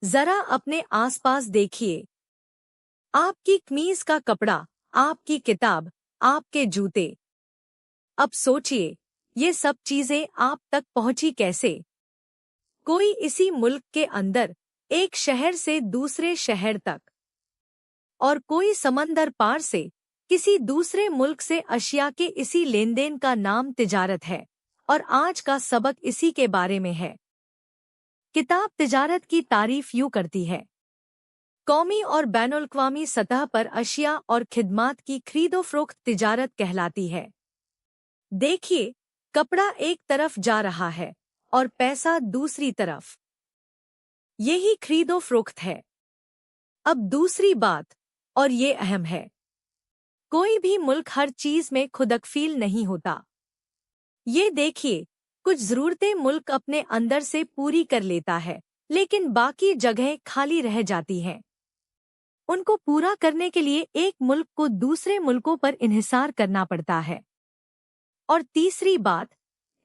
जरा अपने आसपास देखिए। आपकी कमीज का कपड़ा, आपकी किताब, आपके जूते। अब सोचिए, ये सब चीजें आप तक पहुंची कैसे? कोई इसी मुल्क के अंदर, एक शहर से दूसरे शहर तक, और कोई समंदर पार से किसी दूसरे मुल्क से अशिया के इसी लेनदेन का नाम तिजारत है। और आज का सबक इसी के बारे में है। किताब तिजारत की तारीफ यूं करती है। कौमी और बैनुल-अक़वामी सतह पर अशिया और खिदमात की खरीदो-फरोख्त तिजारत कहलाती है। देखिए, कपड़ा एक तरफ जा रहा है और पैसा दूसरी तरफ। यही खरीदो-फरोख्त है। अब दूसरी बात, और ये अहम है, कोई भी मुल्क हर चीज में खुदकफील नहीं होता। ये देखिए, कुछ ज़रूरतें मुल्क अपने अंदर से पूरी कर लेता है, लेकिन बाकी जगहें खाली रह जाती हैं। उनको पूरा करने के लिए एक मुल्क को दूसरे मुल्कों पर इन्हिसार करना पड़ता है। और तीसरी बात,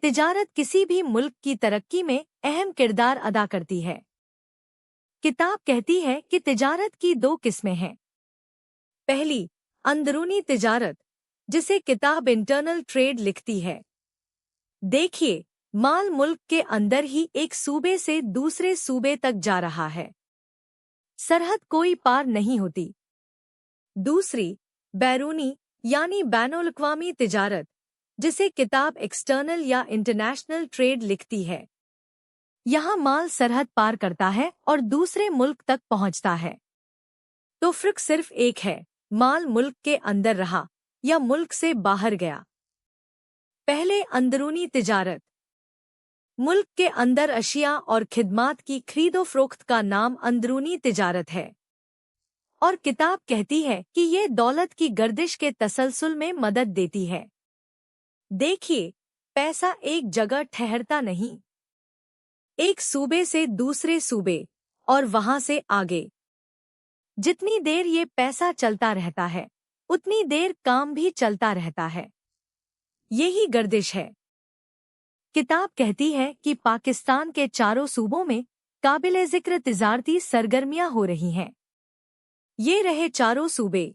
तिजारत किसी भी मुल्क की तरक्की में अहम किरदार अदा करती है। किताब कहती है कि तिजारत की दो किस्में हैं। पहली, अंदरूनी तिजारत, जिसे किताब इंटरनल ट्रेड लिखती है। देखिए, माल मुल्क के अंदर ही एक सूबे से दूसरे सूबे तक जा रहा है। सरहद कोई पार नहीं होती। दूसरी, बैरूनी यानी बैनुल-अक़वामी तिजारत, जिसे किताब एक्सटर्नल या इंटरनेशनल ट्रेड लिखती है। यहाँ माल सरहद पार करता है और दूसरे मुल्क तक पहुँचता है। तो फ़र्क सिर्फ एक है, माल मुल्क के अंदर रहा या मुल्क से बाहर गया। पहले, अंदरूनी तिजारत। मुल्क के अंदर अशिया और खिदमात की खरीदो-फरोख्त का नाम अंदरूनी तिजारत है। और किताब कहती है कि ये दौलत की गर्दिश के तसलसल में मदद देती है। देखिए, पैसा एक जगह ठहरता नहीं। एक सूबे से दूसरे सूबे और वहां से आगे। जितनी देर ये पैसा चलता रहता है, उतनी देर काम भी चलता रहता है। यही गर्दिश है। किताब कहती है कि पाकिस्तान के चारों सूबों में काबिल-ए-ज़िक्र तिजारती सरगर्मियां हो रही हैं। ये रहे चारों सूबे।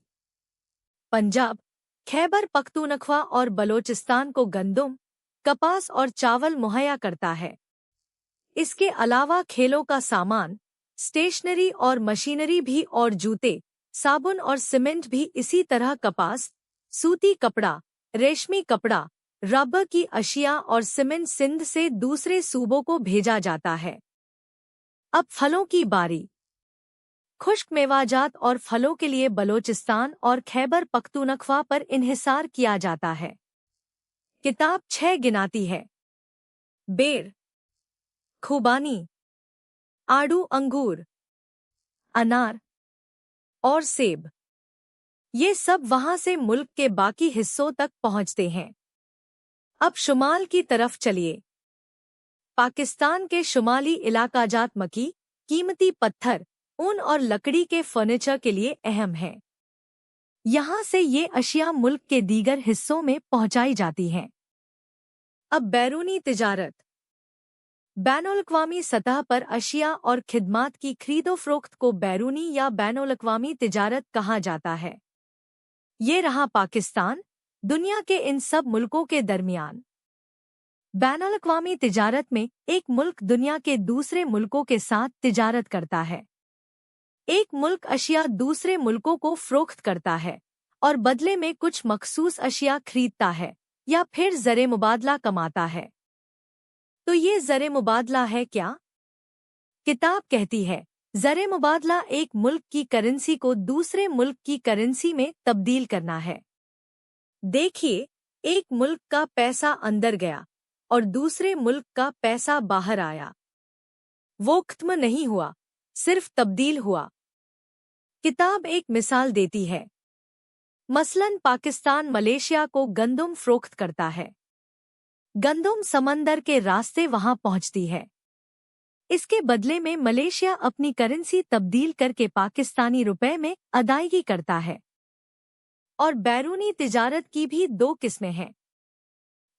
पंजाब, खैबर पख्तूनख्वा और बलोचिस्तान को गंदम, कपास और चावल मुहैया करता है। इसके अलावा खेलों का सामान, स्टेशनरी और मशीनरी भी, और जूते, साबुन और सीमेंट भी इसी तरह कपास, सूती कपड़ा, रेशमी कपड़ा, रबर की अशिया और सीमेंट सिंध से दूसरे सूबों को भेजा जाता है। अब फलों की बारी। खुश्क मेवाजात और फलों के लिए बलोचिस्तान और खैबर पख्तूनख्वा पर इन्हिसार किया जाता है। किताब 6 गिनाती है। बेर, खुबानी, आड़ू अंगूर, अनार और सेब। ये सब वहां से मुल्क के बाकी हिस्सों तक पहुंचते हैं। अब शुमाल की तरफ चलिए। पाकिस्तान के शुमाली इलाकाजात मकी, कीमती पत्थर, ऊन और लकड़ी के फर्नीचर के लिए अहम है। यहाँ से ये अशिया मुल्क के दीगर हिस्सों में पहुंचाई जाती हैं। अब बैरूनी तिजारत। बैनुल-अक़वामी सतह पर अशिया और खिदमात की खरीदो-फरोख्त को बैरूनी या बैनुल-अक़वामी तिजारत कहा जाता है। ये रहा पाकिस्तान, दुनिया के इन सब मुल्कों के दरमियान। बैनुल-अक़वामी तिजारत में एक मुल्क दुनिया के दूसरे मुल्कों के साथ तिजारत करता है। एक मुल्क अशिया दूसरे मुल्कों को फरोख्त करता है और बदले में कुछ मखसूस अशिया खरीदता है या फिर ज़रे मुबादला कमाता है। तो ये ज़रे मुबादला है क्या? किताब कहती है, ज़रे मुबादला एक मुल्क की करेंसी को दूसरे मुल्क की करेंसी में तब्दील करना है। देखिए, एक मुल्क का पैसा अंदर गया और दूसरे मुल्क का पैसा बाहर आया। वो खत्म नहीं हुआ, सिर्फ तब्दील हुआ। किताब एक मिसाल देती है। मसलन पाकिस्तान मलेशिया को गंदम फरोख्त करता है। गंदम समंदर के रास्ते वहां पहुंचती है। इसके बदले में मलेशिया अपनी करेंसी तब्दील करके पाकिस्तानी रुपए में अदायगी करता है। और बैरूनी तिजारत की भी 2 किस्में हैं।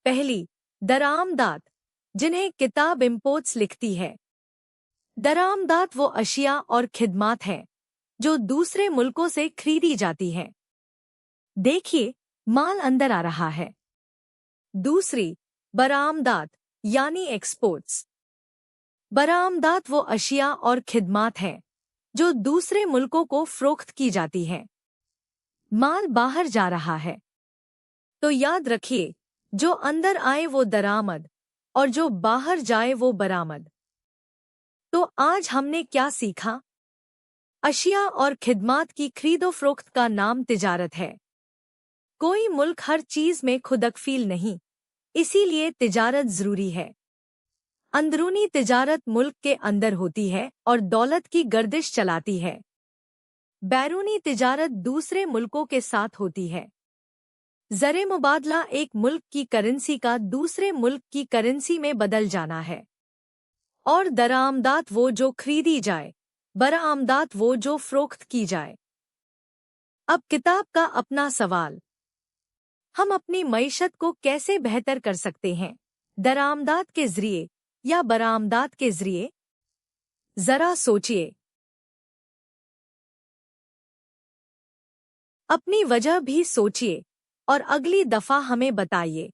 पहली, दरामदात, जिन्हें किताब इंपोर्ट्स लिखती है। दरामदात वो अशिया और खिदमात है जो दूसरे मुल्कों से खरीदी जाती है। देखिए, माल अंदर आ रहा है। दूसरी, बरामदात यानी एक्सपोर्ट्स। बरामदात वो अशिया और खिदमात है जो दूसरे मुल्कों को फरोख्त की जाती है। माल बाहर जा रहा है। तो याद रखिए, जो अंदर आए वो दरामद और जो बाहर जाए वो बरामद। तो आज हमने क्या सीखा? अशिया और खिदमात की खरीदो फरोख्त का नाम तिजारत है। कोई मुल्क हर चीज में खुदकफील नहीं, इसीलिए तिजारत जरूरी है। अंदरूनी तिजारत मुल्क के अंदर होती है और दौलत की गर्दिश चलाती है। बैरूनी तिजारत दूसरे मुल्कों के साथ होती है। ज़र मुबादला एक मुल्क की करेंसी का दूसरे मुल्क की करेंसी में बदल जाना है। और दरामदात वो जो खरीदी जाए, बरामदात वो जो फरोख्त की जाए। अब किताब का अपना सवाल। हम अपनी मईशत को कैसे बेहतर कर सकते हैं, दरामदात के जरिए या बरामदात के जरिए? जरा सोचिए। अपनी वजह भी सोचिए और अगली दफा हमें बताइए।